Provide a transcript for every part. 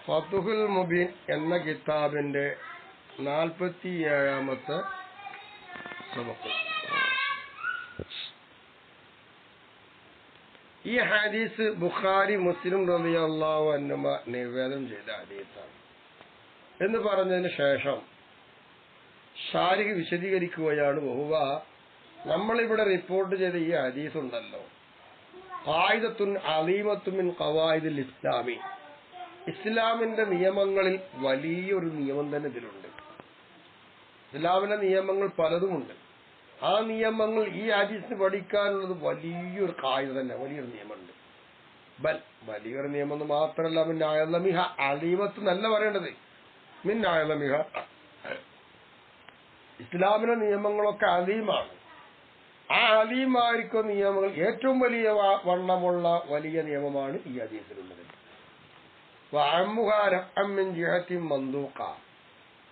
ഫതുഹുൽ മുബീൻ എന്ന കിതാബിന്റെ 47-ാമത്തെ സബക്ക്. ഈ ഹദീസ് ബുഖാരി മുസ്ലിം റളിയല്ലാഹു അൻഹുമ നിവേദനം ചെയ്ത ഹദീസാണ് എന്ന് പറഞ്ഞതിന് ശേഷം ഷാരിഹ് വിശദീകരിക്കുകയാണ്. ബഹുവ നമ്മളിവിടെ റിപ്പോർട്ട് ചെയ്ത ഈ ഹദീസ് ഉണ്ടല്ലോ, ഖായിദത്തുൻ അലീമത്തുൻ മിൻ ഖവായിദിൽ ഇസ്ലാമി, ഇസ്ലാമിന്റെ നിയമങ്ങളിൽ വലിയൊരു നിയമം തന്നെ ഇതിലുണ്ട്. ഇസ്ലാമിന്റെ നിയമങ്ങൾ പലതുമുണ്ട്. ആ നിയമങ്ങൾ ഈ ഹദീസിന് പഠിക്കാനുള്ളത് വലിയൊരു ഖായിദ തന്നെ, വലിയൊരു നിയമമുണ്ട്. വലിയൊരു നിയമം എന്ന് മാത്രമല്ല, മിൻ അഅ്ലമിഹ, അലീമത്ത് നല്ല പറയേണ്ടത്, മിൻ അഅ്ലമിഹ. ഇസ്ലാമിന്റെ നിയമങ്ങളൊക്കെ അലീമാണ്. ആ അലീമായിരിക്കും നിയമങ്ങൾ ഏറ്റവും വലിയ വണ്ണമുള്ള വലിയ നിയമമാണ് ഈ ഹദീസിലുള്ളത്.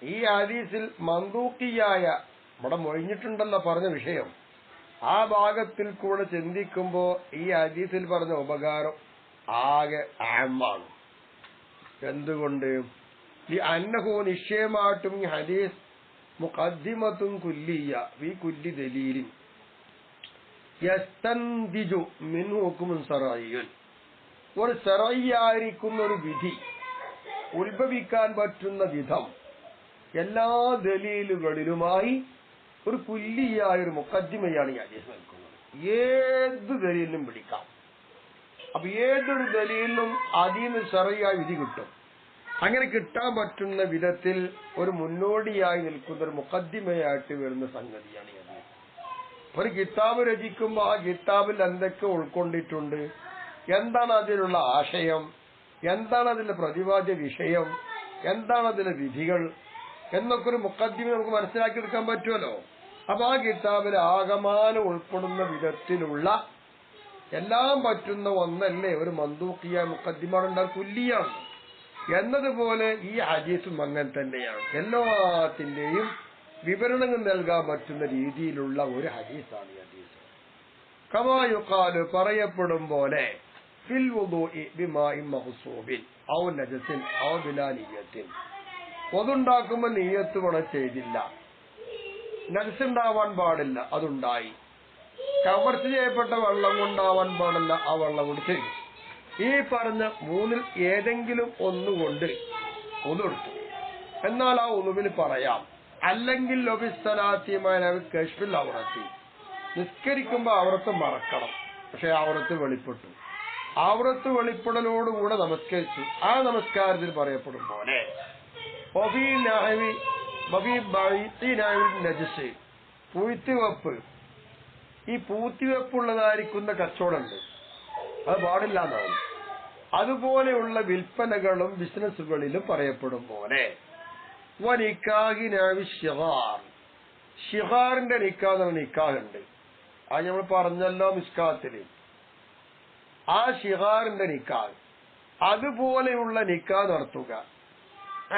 ഈ ഹദീസിൽ മന്ദൂക്കിയായ, ഇവിടെ മൊഴിഞ്ഞിട്ടുണ്ടല്ലോ പറഞ്ഞ വിഷയം, ആ ഭാഗത്തിൽ കൂടെ ചിന്തിക്കുമ്പോ ഈ ഹദീസിൽ പറഞ്ഞ ഉപകാരം ആകെ ആമാണ്. എന്തുകൊണ്ട്? ഈ അന്നഹു നിശ്ചയമായിട്ടും ഈ ഹദീസ് മുഖദ്ദിമത്തുൻ കുല്ലിയ ഫീ കുല്ലി ദലീലിൻ യസ്തൻദിജു മിൻഹു ഹുക്മുൻ ശർഈയ്യുൻ. ഒരു ശർഈയായിരിക്കുന്ന ഒരു വിധി ഉത്ഭവിക്കാൻ പറ്റുന്ന വിധം എല്ലാ ദലീലുകളിലുമായി ഒരു കുല്ലിയായ ഒരു മുഖദ്ദിമയാണ് ഈ ഹദീസ് നിൽക്കുന്നത്. ഏത് ദലീലിനും പിടിക്കാം. അപ്പൊ ഏതൊരു ദലീലിനും അതിന് ശർഈയായ വിധി കിട്ടും. അങ്ങനെ കിട്ടാൻ പറ്റുന്ന വിധത്തിൽ ഒരു മുന്നോടിയായി നിൽക്കുന്ന ഒരു മുഖദ്ദിമയായിട്ട് വരുന്ന സംഗതിയാണ് ഈ ഹദീസ്. ഒരു കിതാബ് രചിക്കുമ്പോൾ ആ കിതാബിൽ എന്തൊക്കെ ഉൾക്കൊണ്ടിട്ടുണ്ട്, എന്താണ് അതിലുള്ള ആശയം, എന്താണ് അതിന്റെ പ്രതിപാദ്യ വിഷയം, എന്താണ് അതിലെ വിധികൾ എന്നൊക്കെ ഒരു മുഖദ്ദിമ നമുക്ക് മനസ്സിലാക്കിയെടുക്കാൻ പറ്റുമല്ലോ. അപ്പൊ ആ കിതാബിൽ ആകമാനം ഉൾപ്പെടുന്ന വിധത്തിലുള്ള എല്ലാം പറ്റുന്ന ഒന്നല്ലേ ഒരു മന്ദൂക്കിയ മുഖദ്ദിമ കുല്ലിയാണ് എന്നതുപോലെ ഈ ഹദീസും അങ്ങനെ തന്നെയാണ്. എല്ലാത്തിന്റെയും വിവരണങ്ങൾ നൽകാൻ പറ്റുന്ന രീതിയിലുള്ള ഒരു ഹദീസാണ് ഈ ഹദീസ്. കമാ യുഖാലു, പറയപ്പെടും പോലെ, ഫിൽ വുദൂഇ ബിമാഇൻ മഗ്സൂബിൻ ഔ നജസിൻ ഔ ബിലാ നിയ്യത്തിൻ. ഒതുണ്ടാക്കുമ്പോൾ നിയ്യത്ത് ഇവിടെ ചെയ്തില്ല, നജസുണ്ടാവാൻ പാടില്ല, അതുണ്ടായി. കവർച്ച ചെയ്യപ്പെട്ട വെള്ളം കൊണ്ടാവാൻ പാടില്ല, ആ വെള്ളം കൊണ്ട് ചെയ്തു. ഈ പറഞ്ഞ മൂന്നിൽ ഏതെങ്കിലും ഒന്നുകൊണ്ട് ഒന്നെടുത്തു എന്നാൽ ആ ഒന്നുവിൽ പറയാം. അല്ലെങ്കിൽ നിസ്കരിക്കുമ്പോ ഔറത്ത് മറക്കണം, പക്ഷെ ഔറത്ത് വെളിപ്പെട്ടു. ഔറത്ത് വെളിപ്പെടലോടുകൂടെ നമസ്കരിച്ചു. ആ നമസ്കാരത്തിൽ പറയപ്പെടും പോലെ പൂഴ്ത്തിവെപ്പ്, ഈ പൂഴ്ത്തിവെപ്പുള്ളതായിരിക്കുന്ന കച്ചവടമുണ്ട്, അത് പാടില്ല എന്നാണ്. അതുപോലെയുള്ള വിൽപ്പനകളും ബിസിനസ്സുകളിലും പറയപ്പെടും പോലെ ഷിഹാറിന്റെ നിക്കാഹ് നിക്കാഹുണ്ട്. അത് നമ്മൾ പറഞ്ഞല്ലോ മിസ്കാത്തില്. ആ ഷിഹാറിന്റെ നിക്കാഹ്, അതുപോലെയുള്ള നിക്കാഹ് നടത്തുക.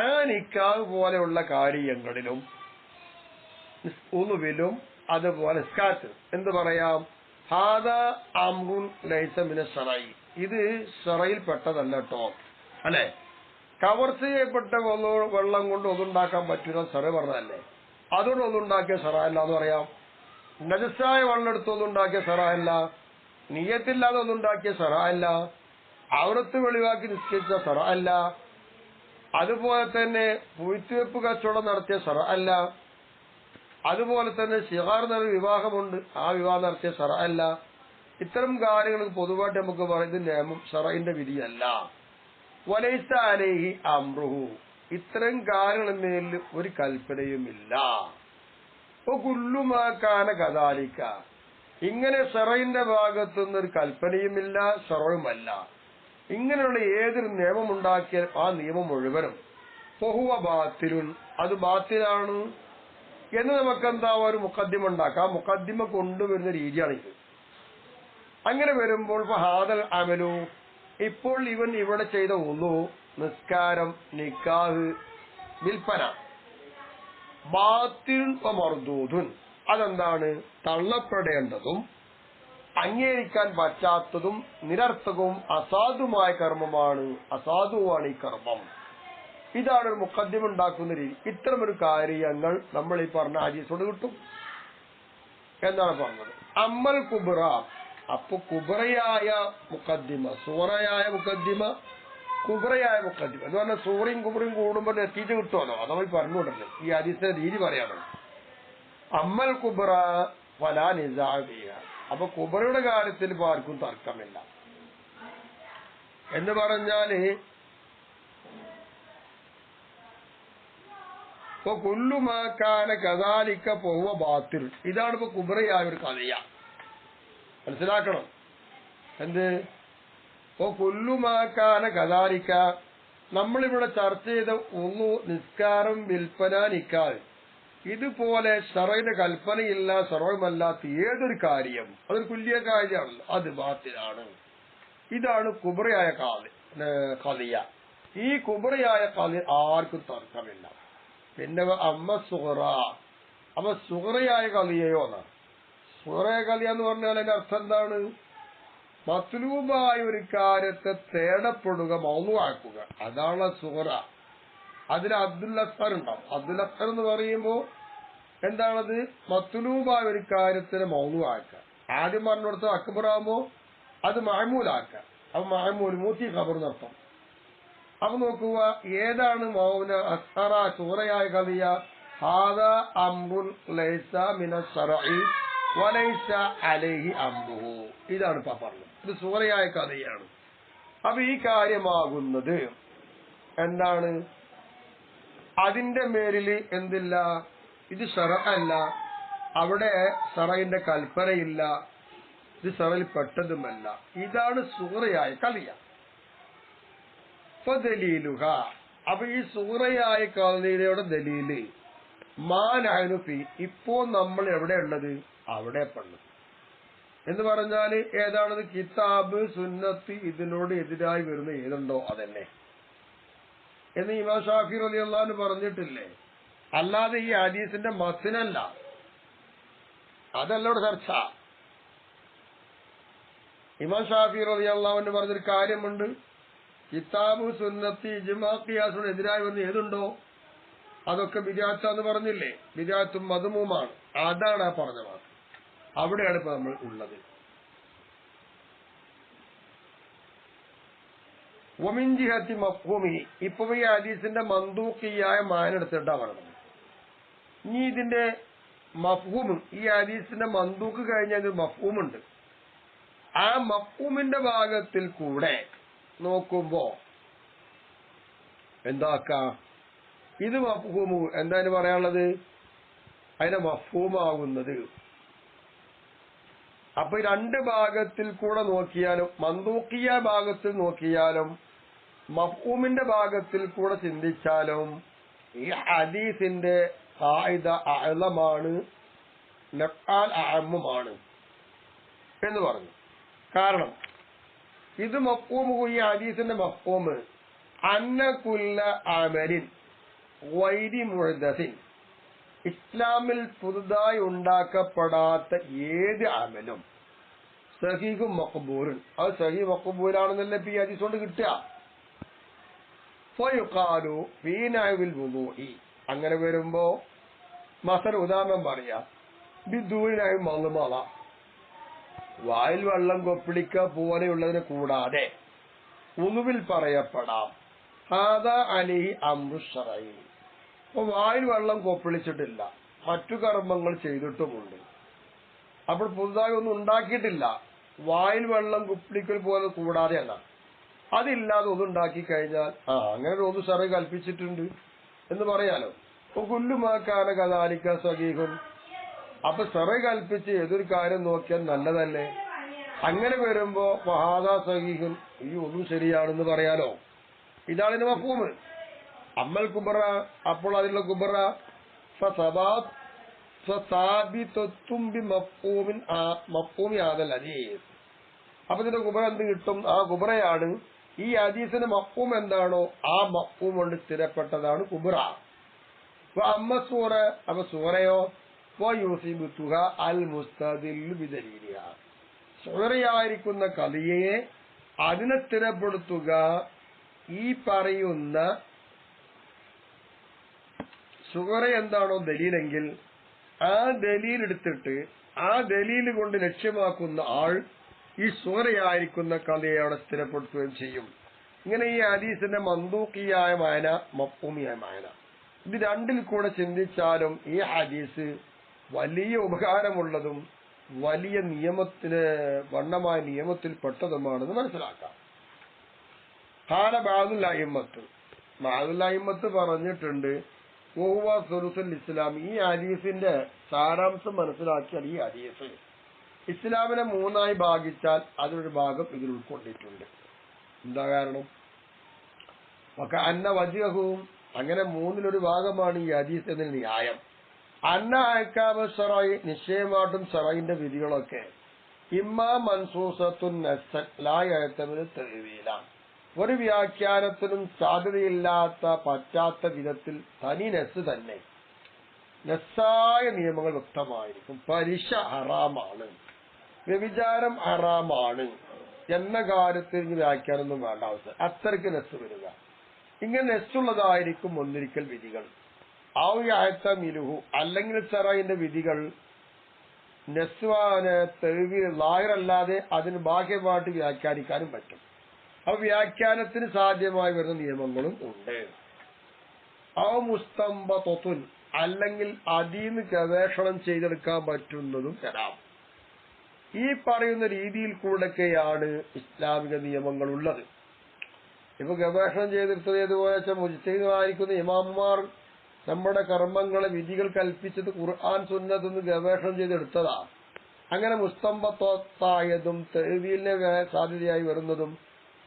ആ നിക്കാഹ് പോലെയുള്ള കാര്യങ്ങളിലും ഉളുവിലും അതുപോലെ സ്കാത്ത് എന്ത് പറയാം, ഹാദാ അംറുൻ ലൈസ മിന ശറഈ, ഇത് ശറഈൽ പെട്ടതല്ല കേട്ടോ, അല്ലെ. കവർച്ച ചെയ്യപ്പെട്ട വെള്ളം കൊണ്ട് ഒതുണ്ടാക്കാൻ പറ്റുന്ന ശറഈ പറഞ്ഞതല്ലേ, അതുകൊണ്ട് ഒതുണ്ടാക്കിയ ശറഅല്ല എന്ന് പറയാം. നജസായ വെള്ളം എടുത്ത് ഒതുണ്ടാക്കിയ ശറഅല്ല, നിയ്യത്തില്ലാതെ ഒതുണ്ടാക്കിയ ശറഅല്ല, ഔറത്ത് വെളിവാക്കി നിസ്കരിച്ച ശറഅല്ല, അതുപോലെ തന്നെ പൂഴ്ത്തിവെപ്പ് കച്ചവടം നടത്തിയ ശറഅല്ല, അതുപോലെ തന്നെ ശിഹാർ എന്ന വിവാഹമുണ്ട്, ആ വിവാഹം നടത്തിയ ശറഅല്ല. ഇത്തരം കാര്യങ്ങൾ പൊതുവായിട്ട് നമുക്ക് പറയുന്നത് നിയമം ശറഇന്റെ വിധിയല്ല. വലൈസ അലൈഹി അംറുഹു, ഇത്തരം കാര്യങ്ങളിൽ മേൽ ഒരു കൽപ്പനയുമില്ല. കുല്ലു മാ കാന കദാലിക, ഇങ്ങനെ ശറഇന്റെ ഭാഗത്തുനിന്ന് ഒരു കൽപ്പനയുമില്ല, ശറഉമല്ല. ഇങ്ങനെയുള്ള ഏതൊരു നിയമം ഉണ്ടാക്കിയാൽ ആ നിയമം മുഴുവനും ഫഹുവ ബാത്തിലുൻ, അത് ബാത്തിലാണ് എന്ന് നമുക്കെന്താ ഒരു മുഖദ്ദിമ ഉണ്ടാക്കാം. മുഖദ്ദിമ കൊണ്ടുവരുന്ന രീതിയാണിത്. അങ്ങനെ വരുമ്പോൾ ഹാദൽ അമലു, ഇപ്പോൾ ഇവൻ ഇവിടെ ചെയ്ത വുളു, നിസ്കാരം, നിക്കാഹ്, വിൽപ്പന, ബാത്തിലുൻ മർദൂദുൻ, അതെന്താണ് തള്ളപ്പെടേണ്ടതും അംഗീകരിക്കാൻ പറ്റാത്തതും നിരർത്ഥകവും അസാധുമായ കർമ്മമാണ്. അസാധുവാണ് ഈ കർമ്മം. ഇതാണ് ഒരു മുഖദ്ദിമ ഉണ്ടാക്കുന്ന രീതി. ഇത്തരമൊരു കാര്യങ്ങൾ നമ്മൾ ഈ പറഞ്ഞ ഹദീസോട് കിട്ടും എന്നാണ് പറഞ്ഞത്. അമ്മൽ കുബ്ര, അപ്പൊ കുബ്രയായ മുഖദ്ദിമ, സൂറയായ മുഖദ്ദിമ, കുബ്രയായ മുഖദ്ദിമ എന്ന് പറഞ്ഞാൽ സൂറയും കുബ്രയും കൂടുമ്പോൾ എത്തിയിട്ട് കിട്ടുമല്ലോ, അത് നമ്മൾ പറഞ്ഞുകൊണ്ടല്ലേ ഈ ഹദീസിന്റെ രീതി പറയാണ്. അമ്മൽ കുബ്ര ഫലാ നിസാഅ, അപ്പൊ കുബ്രയുടെ കാര്യത്തിൽ ഇപ്പൊ ആർക്കും തർക്കമില്ല എന്ന് പറഞ്ഞാല് ഇപ്പൊ കുല്ലുമാക്കാന കദാലിക്ക പോവ ബാത്തിൽ, ഇതാണ് ഇപ്പൊ കുബ്രയായ ഒരു കഥയ. മനസ്സിലാക്കണം എന്ത്? ഇപ്പൊ കുല്ലുമാക്കാന കദാലിക്ക, നമ്മളിവിടെ ചർച്ച ചെയ്ത ഒന്നു നിസ്കാരം, വിൽപ്പന, നിക്കാഹ്, ഇതുപോലെ ശറഇന്റെ കൽപ്പനയില്ല, ശറഉമല്ലാത്ത ഏതൊരു കാര്യം അതൊരു കുല്യ കാര്യമാണല്ലോ, അത് ബാത്തിലാണ്. ഇതാണ് കുബ്രയായ കദിയ. ഈ കുബ്രയായ കദിയ ആർക്കും തർക്കമില്ല. പിന്നെ അമ്മ സുഹറ, അപ്പൊ സുഹറയായ കദിയയോ എന്നാണ്. സുഹറയായ കദിയ എന്ന് പറഞ്ഞാൽ അതിന്റെ അർത്ഥം എന്താണ്? മത്ലൂബായ ഒരു കാര്യത്തെ തേടപ്പെടുക, മൗനൂആക്കുക, അതാണ് സുഹറ. അതിൽ അബ്ദുൽ അസ്ഹർ ഉണ്ടാവും. അബ്ദുൽ അസ്ഹർ എന്ന് പറയുമ്പോ എന്താണത്? മത്ലൂബായ ഒരു കാര്യത്തിന് മൗനൂആക്കുക. ആദ്യം പറഞ്ഞിടത്ത് അക്ബറാകുമ്പോ അത് മഅമൂലാക്കുക. അപ്പൊ മഅമൂൽ മൂത്തി ഖബർ നടത്തും. അപ്പൊ നോക്കുക, ഏതാണ് മൗന അസ്ഹറ സൂറയായ കദിയ? ഹാദാ അംറുൻ ലൈസ മിനശ് ശറഇ വലൈസ അലൈഹി അംറുഹു, ഇതാണ് ഇപ്പൊ പറഞ്ഞത്. ഇത് സൂറയായ കദിയാണ്. അപ്പൊ ഈ കാര്യമാകുന്നത് എന്താണ്? അതിന്റെ മേലിൽ എന്തില്ല? ഇത് ശറഅല്ല, അവിടെ ശറഇന്റെ കൽപ്പനയില്ല, ഇത് ശറഇൽ പെട്ടതുമല്ല. ഇതാണ് സൂറയായ കദിയ. ഫദലീലുഹ, അപ്പൊ ഈ സൂറയായ കദിയയുടെ ദലീല് മാനഅനുഫി, ഇപ്പോ നമ്മൾ എവിടെയുള്ളത്? അവിടെ പള്ളത് എന്ന് പറഞ്ഞാല് ഏതാണത്? കിതാബ്, സുന്നത്ത്, ഇതിനോട് എതിരായി വരുന്ന ഏതുണ്ടോ അതന്നെ എന്ന് ഇമാം ഷാഫി റളിയല്ലാഹു അൻഹു പറഞ്ഞിട്ടില്ലേ? അല്ലാതെ ഈ ഹദീസിന്റെ മത്നല്ല, അതല്ല ഇവിടെ ചർച്ച. ഇമാം ഷാഫി റളിയല്ലാഹു അൻഹു പറഞ്ഞൊരു കാര്യമുണ്ട്, കിതാബ്, സുന്നത്ത്, ഇജ്മാ, ഖിയാസിനോട് എതിരായി വരുന്ന ഏതുണ്ടോ അതൊക്കെ ബിദ്അത്താന്ന് പറഞ്ഞില്ലേ? ബിദ്അത്തും മദ്മൂമാണ്. അതാണ് ആ പറഞ്ഞ വാക്ക്. അവിടെയാണ് ഇപ്പൊ നമ്മൾ ഉള്ളത്. വമിൻ ജിഹത്തി മഫ്ഹൂമി, ഇപ്പൊ ഈ ഹദീസിന്റെ മന്ദൂഖിയായ മാനെടുത്തിട്ടാ പറഞ്ഞത്. ഇനി ഇതിന്റെ മഫ്ഹൂമും, ഈ ഹദീസിന്റെ മന്ദൂഖ് കഴിഞ്ഞ മഫ്ഹൂമുണ്ട്. ആ മഫ്ഹൂമിന്റെ ഭാഗത്തിൽ കൂടെ നോക്കുമ്പോ എന്താക്കാം? ഇത് മഫ്ഹൂമു എന്താണ് പറയാനുള്ളത്? അതിന്റെ മഫ്ഹൂമാകുന്നത്. അപ്പൊ രണ്ട് ഭാഗത്തിൽ കൂടെ നോക്കിയാലും, മന്ദൂഖിയ ഭാഗത്തിൽ നോക്കിയാലും മഫ്ഹൂമിന്റെ ഭാഗത്തിൽ കൂടെ ചിന്തിച്ചാലും ഈ ഹദീസിന്റെ ഖായിദ അഅ്ലമാണ്, നഫ്ആൽ അഅമ്മുമാണ് എന്ന് പറഞ്ഞു. കാരണം ഇത് മഫ്ഹൂമു, ഈ ഹദീസിന്റെ മഫ്ഹൂമ് അന്ന കുല്ല അമലിൻ ഗൈരി മുഹ്ദസിൻ, ഇസ്ലാമിൽ പുതുതായി ഉണ്ടാക്കപ്പെടാത്ത ഏത് അമലും സഹീഹും മഖ്ബൂലുൻ, അത് സഹീഹ് മഖ്ബൂലാണെന്നല്ലേ ഈ ഹദീസ് കൊണ്ട് കിട്ടുക. ഫയുഖാലു ഫീ നഅ്വിൽ വുദൂഇ, അങ്ങനെ വരുമ്പോ മസൽ ഉദാഹരണം പറയാം, ബിദൂനായി മദ്മള, വായിൽ വെള്ളം കൊപ്പിളിക്ക പോലെയുള്ളതിനെ കൂടാതെ ഉളുവിൽ പറയപ്പെടാം. ഹാദാ അലൈഹി അംറു ശറഈ, അപ്പൊ വായിൽ വെള്ളം കൊപ്പിളിച്ചിട്ടില്ല, മറ്റു കർമ്മങ്ങൾ ചെയ്തിട്ടുമുണ്ട്, അപ്പോൾ പുതുതായി ഒന്നും ഉണ്ടാക്കിയിട്ടില്ല, വായിൽ വെള്ളം കുപ്പിളിക്കൽ പോലെ കൂടാതെ അല്ല, അതില്ലാതെ ഒന്നും ഉണ്ടാക്കി കഴിഞ്ഞാൽ അങ്ങനെ ഒന്ന് ശറഈ കൽപ്പിച്ചിട്ടുണ്ട് എന്ന് പറയാലോ. അപ്പൊ കുല്ലുമാക്കാന കദാലിക സഹീഹുൻ, അപ്പൊ ശറഈ കൽപ്പിച്ച് ഏതൊരു കാര്യം നോക്കിയാൽ നല്ലതല്ലേ? അങ്ങനെ വരുമ്പോ വഹാദാ സഹീഹുൻ, ഈ ഒന്നും ശരിയാണെന്ന് പറയാലോ. ഇതാണ് ഇതിന്റെ മഫ്ഹൂമ്. അമ്മൽ കുബ്ര, അപ്പോൾ അതിലുള്ള കുബ്ര മഫ്ഹൂമി ആദൽ ഹദീസ്. അപ്പൊ ഇതിന്റെ കുബ്ര എന്ത് കിട്ടും? ആ കുബ്രയാണ് ഈ ഹദീസിന്റെ മഫ്ഹൂം എന്താണോ ആ മഫ്ഹൂം കൊണ്ട് സ്ഥിരപ്പെട്ടതാണ് കുബ്ര. അമ്മ സൂറ, അപ്പൊ സൂറയോ വയുസിബുതുഹ അൽ മുസ്തദില്ലു ബിദലീലിഹ, സൂറയായിരിക്കുന്ന കദിയയെ അതിനെ സ്ഥിരപ്പെടുത്തുക ഈ പറയുന്ന സുഹറ എന്താണോ ദലീലെങ്കിൽ ആ ദലീൽ എടുത്തിട്ട് ആ ദലീൽ കൊണ്ട് ലക്ഷ്യമാക്കുന്ന ആൾ ഈ സുഹറയായിരിക്കുന്ന കഥയെ അവിടെ സ്ഥിരപ്പെടുത്തുകയും ചെയ്യും. ഇങ്ങനെ ഈ ഹദീസിന്റെ മന്ദൂക്കിയായ വായന, മഫ്ഹൂമിയായ വായന, ഇത് രണ്ടിൽ കൂടെ ചിന്തിച്ചാലും ഈ ഹദീസ് വലിയ ഉപകാരമുള്ളതും വലിയ നിയമത്തിന് വണ്ണമായ നിയമത്തിൽ പെട്ടതുമാണെന്ന് മനസ്സിലാക്കാം. ഖാല ബഅദുൽ അഇമ്മത്ത് പറഞ്ഞിട്ടുണ്ട്, വഹുവ സുലുസുൽ ഇസ്ലാം. ഈ ഹദീസിന്റെ സാരാംശം മനസ്സിലാക്കിയാൽ ഈ ഹദീസ് ഇസ്ലാമിനെ 3 ഭാഗിച്ചാൽ അതിലൊരു ഭാഗം ഇതിൽ ഉൾക്കൊണ്ടിട്ടുണ്ട്. എന്താ കാരണം? അന്ന വജ്ഹും, അങ്ങനെ 3-1 ഭാഗമാണ് ഈ ഹദീസ് എന്നതിന് ന്യായം. അന്ന അഹ്കാമു ശറഈ, നിശ്ചയമായിട്ടും ശറഈന്റെ വിധികളൊക്കെ ഇമ്മാ മൻസൂസത്തുൻ നസ്സൻ ലാ യഅ്തമിദു തഅ്വീല, ഒരു വ്യാഖ്യാനത്തിനും സാധ്യതയില്ലാത്ത പറ്റാത്ത വിധത്തിൽ തനി നസ്സ് തന്നെ, നസ്സായ നിയമങ്ങൾ വ്യക്തമായിരിക്കും. പലിശ ഹറാമാണ്, വ്യഭിചാരം ഹറാമാണ് എന്ന കാര്യത്തിൽ വ്യാഖ്യാനമൊന്നും വേണ്ട അവസ്ഥ, അത്രയ്ക്ക് നസ്സ് വരിക. ഇങ്ങനെ നെസ്സുള്ളതായിരിക്കും ഒന്നിരിക്കൽ വിധികൾ. ഔയഅ്തമിലുഹു, അല്ലെങ്കിൽ ശറഈന്റെ വിധികൾ നെസ്വാന് തഅ്വീൽ ലാഹിറല്ലാതെ അതിന് ബാഹ്യമായിട്ട് വ്യാഖ്യാനിക്കാനും പറ്റും. അപ്പൊ വ്യാഖ്യാനത്തിന് സാധ്യമായി വരുന്ന നിയമങ്ങളും ഉണ്ട്. ഔ മുസ്തംബതുൻ, അല്ലെങ്കിൽ അതീന്ന് ഗവേഷണം ചെയ്തെടുക്കാൻ പറ്റുന്നതും തരാം. ഈ പറയുന്ന രീതിയിൽ കൂടെയൊക്കെയാണ് ഇസ്ലാമിക നിയമങ്ങൾ ഉള്ളത്. ഇപ്പൊ ഗവേഷണം ചെയ്തെടുത്തത് ഏതുപോലെ വെച്ചാൽ മുജ്തഹിദായിരിക്കുന്ന ഇമാമുമാർ നമ്മുടെ കർമ്മങ്ങളെ വിധികൾ കൽപ്പിച്ചത് ഖുർആൻ സുന്നത്തെന്ന് ഗവേഷണം ചെയ്തെടുത്തതാ. അങ്ങനെ മുസ്തംബത്തായതും തഅ്വീലിന് സാധ്യതയായി വരുന്നതും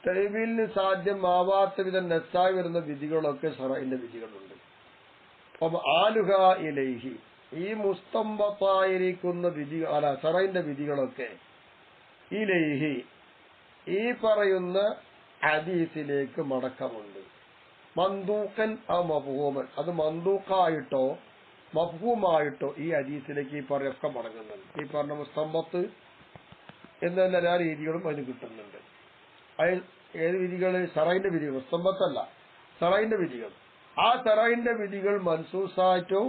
തഅ്വീലിന് സാധ്യമാവാത്ത വിധം നസ്സായി വരുന്ന വിധികളൊക്കെ ശറഈന്റെ വിധികളുണ്ട്. അപ്പം ആലുഹ ഇലൈഹി, ഈ മുസ്തംബത്തായിരിക്കുന്ന വിധി ശറഈന്റെ വിധികളൊക്കെ ഇലൈഹി, ഈ പറയുന്ന ഹദീസിലേക്ക് മടക്കമുണ്ട്. മന്ദൂഖൻ ആ മഫ്ഹൂമൻ, അത് മന്ദൂഖായിട്ടോ മഫ്ഹൂമായിട്ടോ ഈ ഹദീസിലേക്ക് ഈ പറയൊക്കെ മടങ്ങുന്നുണ്ട്. ഈ പറഞ്ഞ മുസ്തംബത്ത് എന്ന എല്ലാ രീതികളും അതിന് കിട്ടുന്നുണ്ട്. ഏത് വിധികൾ? ശറഈന്റെ വിധികൾ, മുസ്തംബത്തല്ല, ശറഈന്റെ വിധികൾ. ആ ശറഈന്റെ വിധികൾ മൻസൂസായിട്ടോ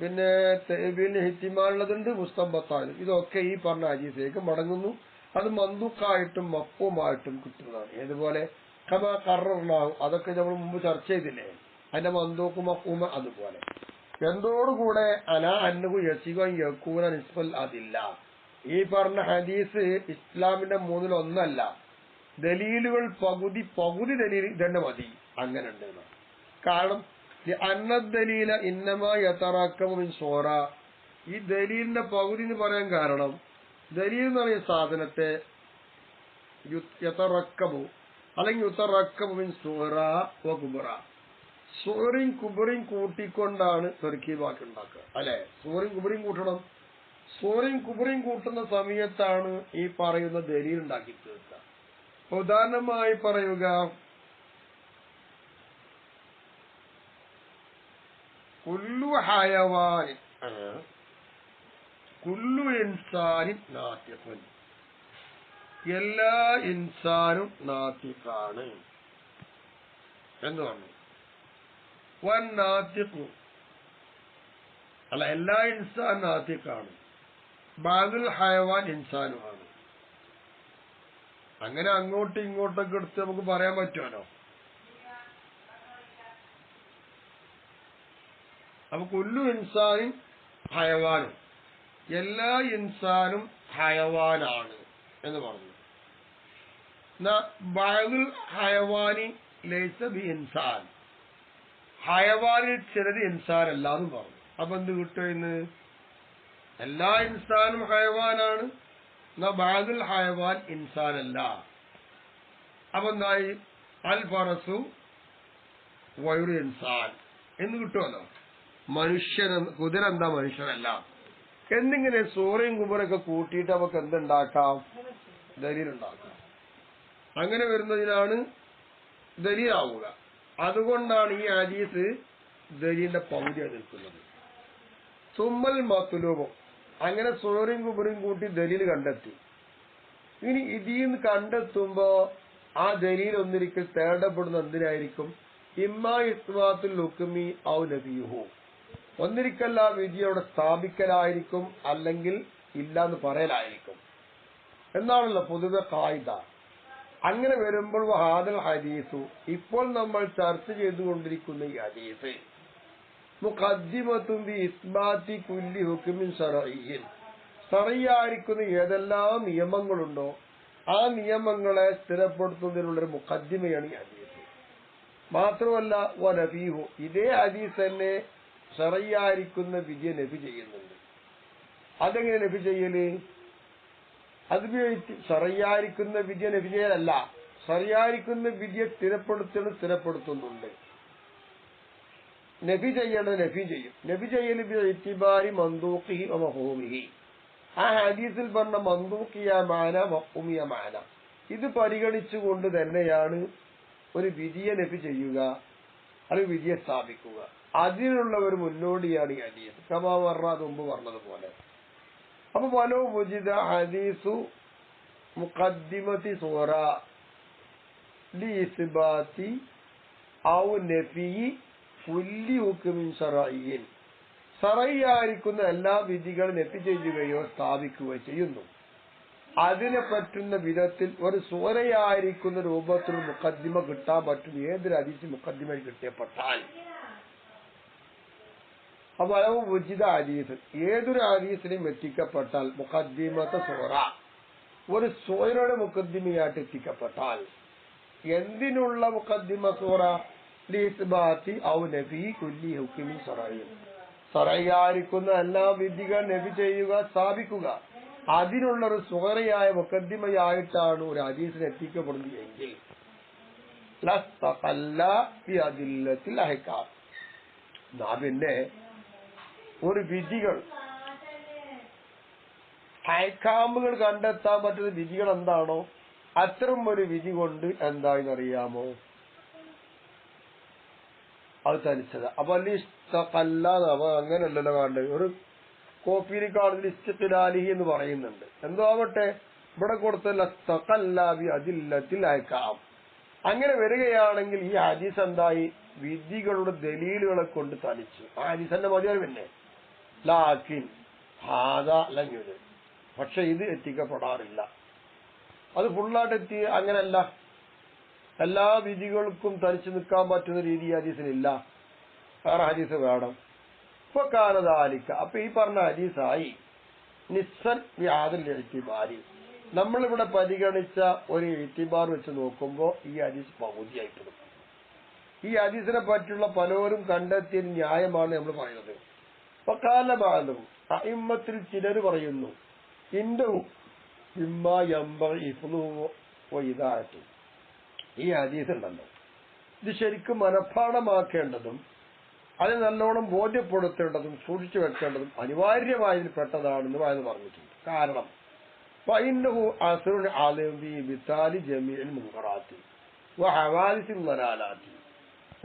പിന്നെ തഅ്വീലിന് ഇഹ്തിമാലുള്ളതുണ്ട്, മുസ്തംബത്തായാലും ഇതൊക്കെ ഈ പറഞ്ഞ ഹദീസിലേക്ക് മടങ്ങുന്നു. അത് മന്ദൂഖായിട്ടും മഫ്ഹൂമായിട്ടും കിട്ടുന്നതാണ്. ഏതുപോലെ കമാ ഖറർനാഹു, അതൊക്കെ നമ്മൾ മുമ്പ് ചർച്ച ചെയ്തില്ലേ, അതിന്റെ മന്ദൂഖ് മഫ്ഹൂമ. അതുപോലെ എന്തോടുകൂടെ അലാ അന്നഹു യസിഗു അൻ യകൂന നിസ്ഫൽ അതില്ല, ഈ പറഞ്ഞ ഹദീസ് ഇസ്ലാമിന്റെ 1/3 ദലീലുകൾ പകുതി ദലീൽ തന്നെ മതി. അങ്ങനെ ഉണ്ട്. കാരണം അന്നദ്ദലീല ഇന്നമാ യതറക്കബു മിൻ സൂറ, ഈ ദലീലിന്റെ പകുതി എന്ന് പറയാൻ കാരണം ദലീൽ എന്ന് പറയുന്ന സാധനത്തെ യതറക്കബു അല്ലെങ്കിൽ യുതറക്കബു മിൻ സൂറ വ കുബ്ര, സൂറയും കുബ്രയും കൂട്ടിക്കൊണ്ടാണ് തർക്കീബാക്കി ഉണ്ടാക്കുക. അല്ലെ, സൂറയും കുബ്രയും കൂട്ടണം. സൂറയും കുബ്രയും കൂട്ടുന്ന സമയത്താണ് ഈ പറയുന്ന ദലീൽ ഉണ്ടാക്കി തീർക്കുക. ഉദാഹരണമായി പറയുക, കുല്ലു ഹയവാനിൻ കുല്ലു ഇൻസാനിൻ നാതിഖുൻ, എല്ലാ ഇൻസാനും നാതിഖാണ് എന്ന് പറഞ്ഞു. വൻ നാതിഖു, അല്ല, എല്ലാ ഇൻസാൻ നാതിഖാണ്, ബഅദുൽ ഹയവാൻ ഇൻസാനുമാണ്. അങ്ങനെ അങ്ങോട്ടും ഇങ്ങോട്ടൊക്കെ എടുത്ത് നമുക്ക് പറയാൻ പറ്റുമല്ലോ. അപ്പൊ കുല്ലു ഇൻസാനും ഹയവാനും, എല്ലാ ഇൻസാനും ഹയവാനാണ് എന്ന് പറഞ്ഞു. ബഅദുൽ ഹയവാനി ലൈസ ബി ഇൻസാൻ, ഹയവാനിൽ ചിലത് ഇൻസാൻ അല്ലാന്നും പറഞ്ഞു. അപ്പൊ എന്ത് കിട്ടുമെന്ന്? എല്ലാ ഇൻസാനും ഹയവാനാണ്, ബഅദുൽ ഹയവാൻ ഇൻസാനല്ല. അപ്പൊ എന്തായി? അൽ ഫറസു വൈറു ഇൻസാൻ എന്ന് കിട്ടുമല്ലോ. മനുഷ്യൻ, കുതിര എന്താ മനുഷ്യനല്ല എന്നിങ്ങനെ സൂറയും കുബറൊക്കെ കൂട്ടിയിട്ട് നമുക്ക് എന്തുണ്ടാക്കാം? ദലീലുണ്ടാക്കാം. അങ്ങനെ വരുന്നതിനാണ് ദലീലാവുക. അതുകൊണ്ടാണ് ഈ ഹദീസ് ദലീലിന്റെ പകുതിയാണ് നിൽക്കുന്നത്. സുമ്മൽ മത്ലൂബ്, അങ്ങനെ സൂറയും കുബറയും കൂട്ടി ദലീൽ കണ്ടെത്തി. ഇനി ഇതിന്ന് കണ്ടെത്തുമ്പോ ആ ദലീൽ ഒന്നിരിക്കൽ തേടപ്പെടുന്ന എന്തിനായിരിക്കും? ഇമ്മാ ഇസ്ബാത്തുൽ ഹുക്മി ഔ നഫീഹു, ഒന്നിരിക്കൽ ആ വിധിയോടെ സ്ഥാപിക്കലായിരിക്കും, അല്ലെങ്കിൽ ഇല്ലാന്ന് പറയലായിരിക്കും എന്നാണല്ലോ പൊതുവെ ഖായിദ. അങ്ങനെ വരുമ്പോൾ ഹാദൽ ഹദീസു, ഇപ്പോൾ നമ്മൾ ചർച്ച ചെയ്തുകൊണ്ടിരിക്കുന്ന ഈ ഹദീസ്, മുഖദ്ദിമത്തുൻ ബി ഇസ്ബാത്തി കുല്ലി ഹുക്മിൻ ശർഈൻ, ശർഈയായിരിക്കുന്ന ഏതെല്ലാം നിയമങ്ങളുണ്ടോ ആ നിയമങ്ങളെ സ്ഥിരപ്പെടുത്തുന്നതിനുള്ളൊരു മുഖദ്ദിമയാണ് ഈ ഹദീസ്. മാത്രമല്ല വനഫീഹു, ഇതേ ഹദീസ് തന്നെ ശർഈയായിരിക്കുന്ന വിധിയെ നഫി ചെയ്യുന്നുണ്ട്. അതെങ്ങനെ നഫി ചെയ്യല്? അത് ശർഈയായിരിക്കുന്ന വിധിയെ നഫി ചെയ്യലല്ല, ശർഈയായിരിക്കുന്ന വിധിയെ സ്ഥിരപ്പെടുത്തുന്നുണ്ട്. നഫി ചെയ്യേണ്ടത് നഫി ചെയ്യും. നഫി ചെയ്യല് ബിഇത്തിബാരി മന്ദൂഖിഹി വ മഫ്ഹൂമിഹി, ആ ഹദീസിൽ പറഞ്ഞ മന്ദൂഖിയ മാന മഫ്ഹൂമിയ മാന, ഇത് പരിഗണിച്ചുകൊണ്ട് തന്നെയാണ് ഒരു വിധിയെ നഫി ചെയ്യുക, അല്ലെങ്കിൽ വിധിയെ സ്ഥാപിക്കുക. അതിനുള്ള ഒരു മുന്നോടിയാണ് ഈ ഹദീസ്. കമാ മർറ, അത് മുമ്പ് പറഞ്ഞതുപോലെ. അപ്പൊ വലോ വുജിദ ഹദീസു മുഖദ്ദിമത്തി സൂറ ലി ഇസ്ബാത്തി ഔ നഫി കുല്ലി ഹുക്മിൻ ശർഈൻ, ശർഈയായിരിക്കുന്ന എല്ലാ വിധികളും നഫി ചെയ്യുകയോ സ്ഥാപിക്കുകയോ ചെയ്യുന്നു. അതിനെ പറ്റുന്ന വിധത്തിൽ ഒരു സൂറയായിരിക്കുന്ന രൂപത്തിൽ മുഖദ്ദിമ കിട്ടാൻ പറ്റും ഏതൊരു ഹദീസ് മുഖദ്ദിമ കിട്ടിയപ്പെട്ടാൽ. അപ്പൊ ഉചിത ഹദീസ്, ഏതൊരു ഹദീസിനും എത്തിക്കപ്പെട്ടാൽ മുഖദ്ദിമത്തെ സൂറ, ഒരു സൂറയുടെ മുഖദ്ദിമയായിട്ട് എത്തിക്കപ്പെട്ടാൽ, എന്തിനുള്ള മുഖദ്ദിമ സൂറ? ലിസ്ബാത്തി ഔ നഫി കുല്ലി ഹുക്മിൻ ശർഈൻ, ശർഈയായിരിക്കുന്ന എല്ലാ വിധികൾ നഫി ചെയ്യുക, സ്ഥാപിക്കുക, അതിനുള്ളൊരു സൂറയായ മുഖദ്ദിമയായിട്ടാണ് ഒരു ഹദീസിന് എത്തിക്കപ്പെടുന്നത് എങ്കിൽ ലസ്തഖല്ല ബി അദില്ലത്തിൽ അഹ്കാം, പിന്നെ ഒരു വിധികൾ അഹ്കാമുകൾ കണ്ടെത്താൻ പറ്റുന്ന വിധികൾ എന്താണോ അത്തരം ഒരു വിധി കൊണ്ട് എന്തായെന്നറിയാമോ അത് തനിച്ചത്. അപ്പൊ ലിസ്തഖല്ല അങ്ങനെയല്ലല്ലോ കാണേണ്ടത്. ഒരു കോപ്പിയിൽ കാണുന്ന ഇസ്തിഖ്ലാലിഹി എന്ന് പറയുന്നുണ്ട്. എന്തോ ആവട്ടെ, ഇവിടെ കൊടുത്ത ലസ്തഖല്ല ബി അദില്ലത്തിൽ അഹ്കാം. അങ്ങനെ വരികയാണെങ്കിൽ ഈ ഹദീസ് എന്തായി? വിധികളുടെ ദലീലുകളെ കൊണ്ട് തനിച്ചു. ആ ഹദീസ് തന്നെ മതിയായി. പിന്നെ ലാക്കിൻ ഹാദ അല്ലെങ്കിൽ, പക്ഷെ ഇത് എത്തിക്കപ്പെടാറില്ല. അത് ഫുള്ളായിട്ട് എത്തി അങ്ങനല്ല. എല്ലാ വിധികൾക്കും തനിച്ചു നിൽക്കാൻ പറ്റുന്ന രീതി ഹദീസിനില്ല. വേറെ ഹദീസ് വേണം. ഇപ്പൊ കാനദാലിക്ക, അപ്പൊ ഈ പറഞ്ഞ ഹദീസായി നിസ്സൻ യാതൊരു എഴുത്തിബാരി, നമ്മളിവിടെ പരിഗണിച്ച ഒരു എഴുത്തിബാർ വെച്ച് നോക്കുമ്പോ ഈ ഹദീസ് പകുതിയായിപ്പെടും. ഈ ഹദീസിനെ പറ്റിയുള്ള പലരും കണ്ടെത്തിയ ന്യായമാണ് നമ്മൾ പറയുന്നത്. അപ്പൊ കാലബാധം അഇമ്മത്തിൽ ചിലർ പറയുന്നു, ഈ ഹദീസ് ഉണ്ടല്ലോ, ഇത് ശരിക്കും മനഃപ്പാഠമാക്കേണ്ടതും അത് നല്ലോണം ബോധ്യപ്പെടുത്തേണ്ടതും സൂക്ഷിച്ചു വെക്കേണ്ടതും അനിവാര്യമായതിൽ പെട്ടതാണെന്ന് വായന പറഞ്ഞിട്ടുണ്ട്. കാരണം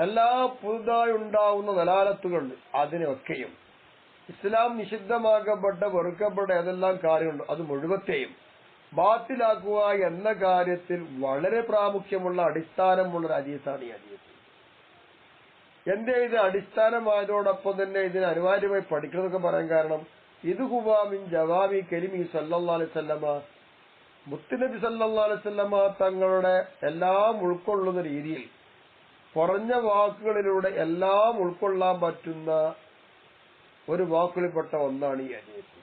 എല്ലാ പുതുതായി ഉണ്ടാവുന്ന ദലാലത്തുകളുണ്ട്, അതിനെയൊക്കെയും ഇസ്ലാം നിഷിദ്ധമാക്കപ്പെട്ട വെറുക്കപ്പെട്ട ഏതെല്ലാം കാര്യമുണ്ടോ അത് മുഴുവത്തെയും ബാത്തിലാക്കുക എന്ന കാര്യത്തിൽ വളരെ പ്രാമുഖ്യമുള്ള അടിസ്ഥാനമുള്ള ഹദീസാണ് ഈ ഹദീസ്. എന്റെ ഇത് അടിസ്ഥാനമായതോടൊപ്പം തന്നെ ഇതിന് അനിവാര്യമായി പഠിക്കണമെന്നൊക്കെ പറയാൻ കാരണം, ഇത് ഹുവാമിൻ ജവാമി കലിമി സല്ലല്ലാഹു അലൈഹി വസല്ലമ, മുത്തുനബി സല്ലല്ലാഹു അലൈഹി വസല്ലമ തങ്ങളുടെ എല്ലാം ഉൾക്കൊള്ളുന്ന രീതിയിൽ കുറഞ്ഞ വാക്കുകളിലൂടെ എല്ലാം ഉൾക്കൊള്ളാൻ പറ്റുന്ന ഒരു വാക്കുകളിൽപ്പെട്ട ഒന്നാണ് ഈ ഹദീസ്.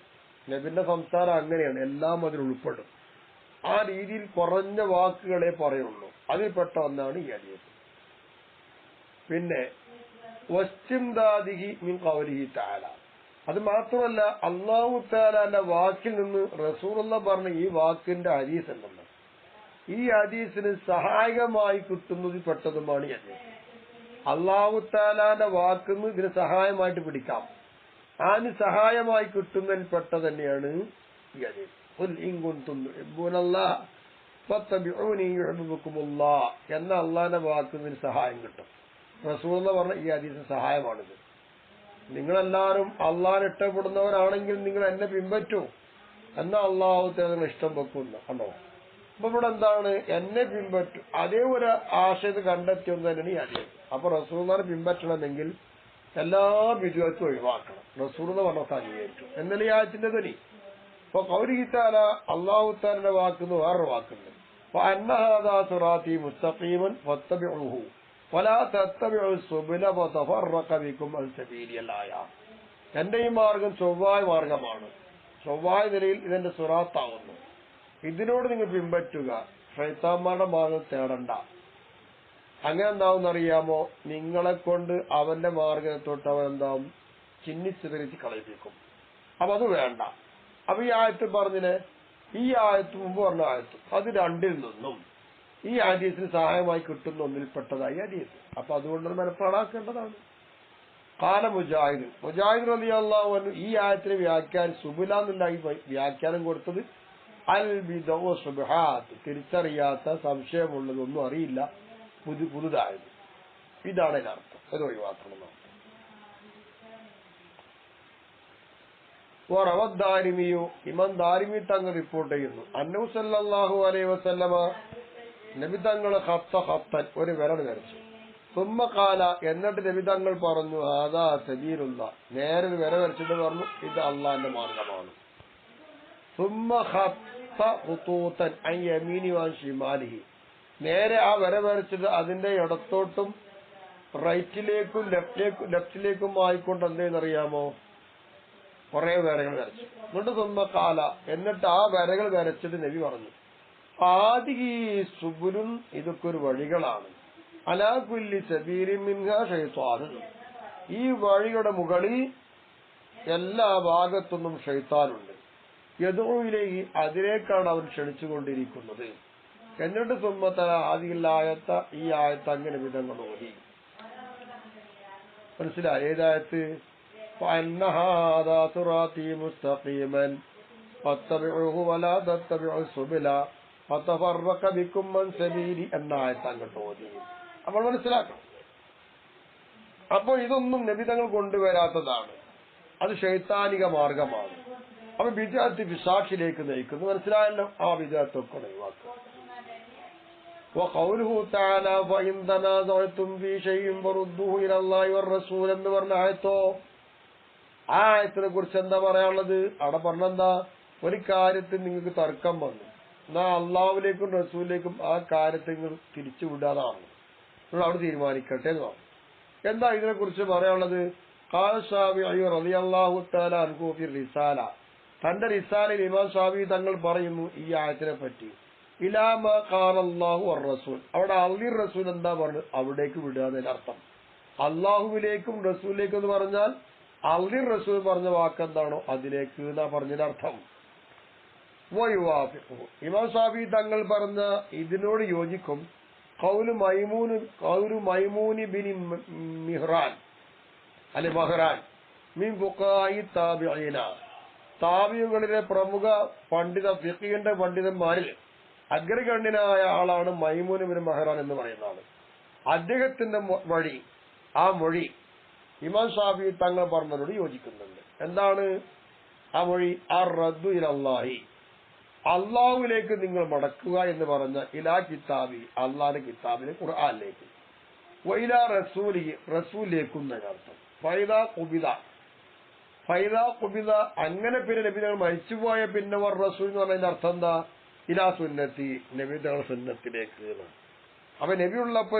നബിന്റെ സംസാരം അങ്ങനെയാണ്, എല്ലാം അതിൽ ഉൾപ്പെടും. ആ രീതിയിൽ കുറഞ്ഞ വാക്കുകളെ പറയുള്ളൂ. അതിൽപ്പെട്ട ഒന്നാണ് ഈ ഹദീസ്. പിന്നെ വസ്തിംദാദിഹി മിൻ ഖൗലിഹി തആല, അത് മാത്രമല്ല അല്ലാഹു തആലയുടെ വാക്കിൽ നിന്ന് റസൂലുള്ളാഹി പറഞ്ഞ ഈ വാക്കിന്റെ ഹദീസ് ഉണ്ടല്ലോ, ഈ ഹദീസിന് സഹായകമായി കിട്ടുന്നതിൽ പെട്ടതുമാണ് ഈ ഹദീസ്. അല്ലാഹു തആലയുടെ വാക്കിൽ നിന്ന് ഇതിന് സഹായമായിട്ട് പിടിക്കാം, അതിന് സഹായമായി കിട്ടുന്നതിൽ പെട്ട തന്നെയാണ് ഈ ഹദീസ്. ഖുൽ ഇൻ കുൻതും തുഹിബ്ബൂനല്ലാഹ ഫത്തബിഊനി യുഹിബ്ബുകുമുല്ലാഹ് എന്ന അല്ലാഹുവിന്റെ വാക്കിൽ നിന്ന് സഹായം കിട്ടും. റസൂലുള്ളാഹി പറഞ്ഞ ഈ ഹദീസിന് സഹായമാണിത്. നിങ്ങളെല്ലാവരും അള്ളാഹിനെ ഇഷ്ടപ്പെടുന്നവരാണെങ്കിൽ നിങ്ങൾ എന്നെ പിൻപറ്റൂ, എന്നാ അള്ളാഹു നിങ്ങൾ ഇഷ്ടം വെക്കുന്ന കണ്ടോ. അപ്പൊ ഇവിടെ എന്താണ്? എന്നെ പിൻപറ്റും, അതേ ഒരു ആശയത്ത് കണ്ടെത്തിയൊന്നു തന്നെയാണ് ഈ ഹദീസ്. അപ്പൊ റസൂലുള്ളാഹിനെ പിൻപറ്റണമെങ്കിൽ എല്ലാ ബിദ്അത്തും ഒഴിവാക്കണം. റസൂൽ എന്ന് പറഞ്ഞൊക്കെ അംഗീകരിച്ചു എന്നല്ലേ ഈ ആയത്തിന്റെ ധ്വനി. അപ്പൊ ഖൗലിഹി തആല അല്ലാഹു തആലയുടെ വാക്കുന്ന് വേറൊരു വാക്കുണ്ട്. വഅന്ന ഹാദാ സിറാത്തി മുസ്തഖീമൻ ഫത്തബിഊഹു വലാ തത്തബിഉ സുബുല ഫതഫറഖ ബികും അൻ സബീലി. എന്റെ ഈ മാർഗം ചൊവ്വായ മാർഗമാണ്, ചൊവ്വായ നിലയിൽ ഇതെന്റെ സിറാത്താവുന്നു, ഇതിനോട് നിങ്ങൾ പിൻപറ്റുക, ശൈത്താന്മാരുടെ മാർഗം തേടണ്ട. അങ്ങനെ എന്താവുന്നറിയാമോ? നിങ്ങളെ കൊണ്ട് അവന്റെ മാർഗത്തെ തൊട്ട് അവൻ എന്താവും? ചിന്നിച്ചിതറിച്ച് കളയിപ്പിക്കും. അപ്പൊ അത് വേണ്ട. അപ്പൊ ഈ ആയത്ത് പറഞ്ഞില്ലേ, ഈ ആയത്ത് മുമ്പ് പറഞ്ഞ ആയത്തും അത് രണ്ടിൽ നിന്നും ഈ ഹദീസിന് സഹായമായി കിട്ടുന്ന ഒന്നിൽപ്പെട്ടതായി ഹദീസ്. അപ്പൊ അതുകൊണ്ട് മനഃപ്പാടാക്കേണ്ടതാണ്. കാല മുജാഹിദ് റളിയല്ലാഹു അൻഹു ഈ ആയത്തിന് വ്യാഖ്യാനം സുബുലാന്നുണ്ടായി വ്യാഖ്യാനം കൊടുത്തത് അൽ ബിദഉ വശുബ്ഹാത്ത്, തിരിച്ചറിയാത്ത സംശയമുള്ളതൊന്നും അറിയില്ല, പുതുതായത്. ഇതാണ് അതിനർത്ഥം. അത് ഒഴിവാക്കണം. ദാരിമിയോ ഇമാം ദാരിമി തങ്ങൾ റിപ്പോർട്ട് ചെയ്യുന്നു, അന്നഹു സല്ലല്ലാഹു അലൈഹി വസല്ലമ നബി തങ്ങൾ ഖത്തൻ ഒരു വിരൽ വരച്ചു. സുമ്മ ഖാല എന്നിട്ട് നബി തങ്ങൾ പറഞ്ഞു, ഹാദാ സബീലുല്ലാഹ്, നേരെ ഒരു വിരൽ വരച്ചിട്ട് പറഞ്ഞു ഇത് അള്ളാന്റെ മാർഗമാണ്. സുമ്മ ഖത്ത ഖുതൂതൻ അൻ യമീനി വ ശിമാലിഹി, നേരെ ആ വിരൽ വരച്ചിട്ട് അതിന്റെ ഇടത്തോട്ടും റൈറ്റിലേക്കും ലെഫ്റ്റിലേക്കും ആയിക്കൊണ്ട് എന്തെന്നറിയാമോ? കുറെ വരകൾ വരച്ചു. എന്നിട്ട് സുമ്മ ഖാല എന്നിട്ട് ആ വരകൾ വരച്ചിട്ട് നബി പറഞ്ഞു, ആദിഹി സുബുലുൻ, ഇതൊക്കെ ഒരു വഴികളാണ്, അലാ കുല്ലി സബീലിൻ മിൻഹാ ശൈത്വാൻ, ഈ വഴിയുടെ മുകളിൽ എല്ലാ ഭാഗത്തുനിന്നും ശൈത്താനുണ്ട്, യദ്ഉ ഇലൈഹി, അതിലേക്കാണ് അവൻ ക്ഷണിച്ചുകൊണ്ടിരിക്കുന്നത്. എന്നിട്ട് സുമ്മത്തല ആദിയില്ലായത്ത ഈ ആയത്ത് അങ്ങനെ വിധങ്ങൾ ഓതി. മനസ്സിലായി ഏതായത്ത്? ഫഅന്ന ഹാദാ സിറാത്തി മുസ്തഖീമൻ ഫത്തബിഊഹു വലാ തത്തബിഉ സുബുല ഫതഫറഖ ബികും അൻ സബീലി എന്ന ആയത്ത് അങ്ങോട്ട് ഓതി. അപ്പോൾ മനസ്സിലാക്കണം. അപ്പോൾ ഇതൊന്നും നബി തങ്ങൾ കൊണ്ടുവരാത്തതാണ്, അത് ശൈത്താനിക മാർഗമാണ്. അപ്പൊ ബിദ്അത്ത് പിശാചിലേക്ക് നയിക്കുന്നു. മനസ്സിലായല്ലോ? ആ ബിദ്അത്തൊക്കെ ഒഴിവാക്കുക. വഖൗലുഹു തആല ഫഇൻ തനാസഅതും ഫീ ശൈഇൻ ഫറുദ്ദൂഹു ഇലല്ലാഹി വറസൂൽ എന്ന് പറഞ്ഞ ആയത്തോ, ആ ആയത്തിനെ കുറിച്ച് എന്താ പറയാനുള്ളത്? അവിടെ പറഞ്ഞെന്താ? ഒരു കാര്യത്തിൽ നിങ്ങൾക്ക് തർക്കം വന്നു, എന്നാ അള്ളാഹുവിലേക്കും റസൂലിലേക്കും ആ കാര്യത്തെ നിങ്ങൾ തിരിച്ചു വിടാതാണ്, നിങ്ങൾ അവിടെ തീരുമാനിക്കട്ടെ എന്ന് പറഞ്ഞു. എന്താ ഇതിനെ കുറിച്ച് പറയാനുള്ളത്? ഖാല ശാഫിഈ റളിയല്ലാഹു തആല അൻഹു ഫി റിസാല, തന്റെ റിസാലയിൽ ഇമാം ശാഫിഈ തങ്ങൾ പറയുന്നു ഈ ആയത്തിനെ പറ്റി, ഇലാ മാ ഖാല അല്ലാഹു വർ റസൂൽ, അവിടെ അള്ളാഹു റസൂൽ എന്താ പറഞ്ഞത് അവിടേക്ക് വിടുക എന്നതിനർത്ഥം. അള്ളാഹുവിലേക്കും റസൂലിലേക്കും എന്ന് പറഞ്ഞാൽ അള്ളാഹു റസൂൽ പറഞ്ഞ വാക്കെന്താണോ അതിലേക്ക് എന്നാ പറഞ്ഞതിനർത്ഥം. ഇമാം ശാഫിഈ തങ്ങൾ പറഞ്ഞ ഇതിനോട് യോജിക്കും ഖൗലു മൈമൂനി ബിൻ മിഹ്റാൻ അല്ലെ മഹ്റാൻ മിൻ ഫുഖഹാഇ താബിഈന, താബിഈകളിലെ പ്രമുഖ പണ്ഡിത ഫിഖിന്റെ പണ്ഡിതന്മാരിൽ അഗ്രഗണ്യനായ ആളാണ് മൈമൂൻ ബിൻ മഹ്റാൻ എന്ന് പറയുന്ന ആള്. അദ്ദേഹത്തിന്റെ വഴി, ആ മൊഴി ഇമാം ശാഫിഈ തങ്ങൾ പറഞ്ഞതോട് യോജിക്കുന്നുണ്ട്. എന്താണ് ആ മൊഴി? അർ-റദ്ദു ഇലല്ലാഹി, അള്ളാഹുവിലേക്ക് നിങ്ങൾ മടക്കുക എന്ന് പറഞ്ഞ ഇലാ കിതാബി, അള്ളാഹിന്റെ കിതാബിലെ ഖുർആനിലേക്ക്, വഇലാ റസൂലി, റസൂലിലേക്കും എന്നർത്ഥം. ഫൈദാ ഖുബിദ അങ്ങനെ പിന്നെ നബി തങ്ങൾ മരിച്ചുപോയ പിന്നെ വർ റസൂൽ എന്ന് പറഞ്ഞതിന്റെ അർത്ഥം എന്താ? ഇലാ സുന്നത്തി, നബി തങ്ങൾ സുന്നത്തിലേക്ക്. അപ്പൊ നബി ഉള്ളപ്പോ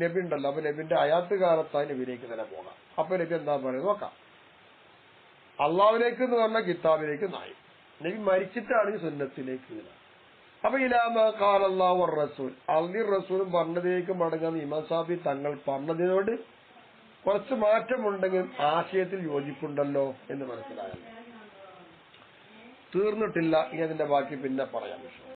നബി ഉണ്ടല്ലോ, അപ്പൊ നബിന്റെ അയാത്ത് കാലത്തായി നബിയിലേക്ക് തന്നെ പോകാം. അപ്പൊ നബി എന്താ പറയുന്നത് നോക്കാം. അള്ളാഹുവിലേക്ക് എന്ന് പറഞ്ഞ കിതാബിലേക്ക് നായി, നബി മരിച്ചിട്ടാണെങ്കിൽ സുന്നത്തിലേക്ക്. അപ്പൊ ഇലാമ ഖാല അല്ലാഹു വർ റസൂൽ, അള്ളാഹും റസൂലും പറഞ്ഞതിലേക്ക് മടങ്ങുന്ന ഇമാം ശാഫിഈ തങ്ങൾ പറഞ്ഞതിനോട് കുറച്ച് മാറ്റമുണ്ടെങ്കിൽ ആശയത്തിൽ യോജിപ്പുണ്ടല്ലോ എന്ന് മനസ്സിലായല്ലോ. തീർന്നിട്ടില്ല, ഇനി അതിന്റെ ബാക്കി പിന്നെ പറയാം.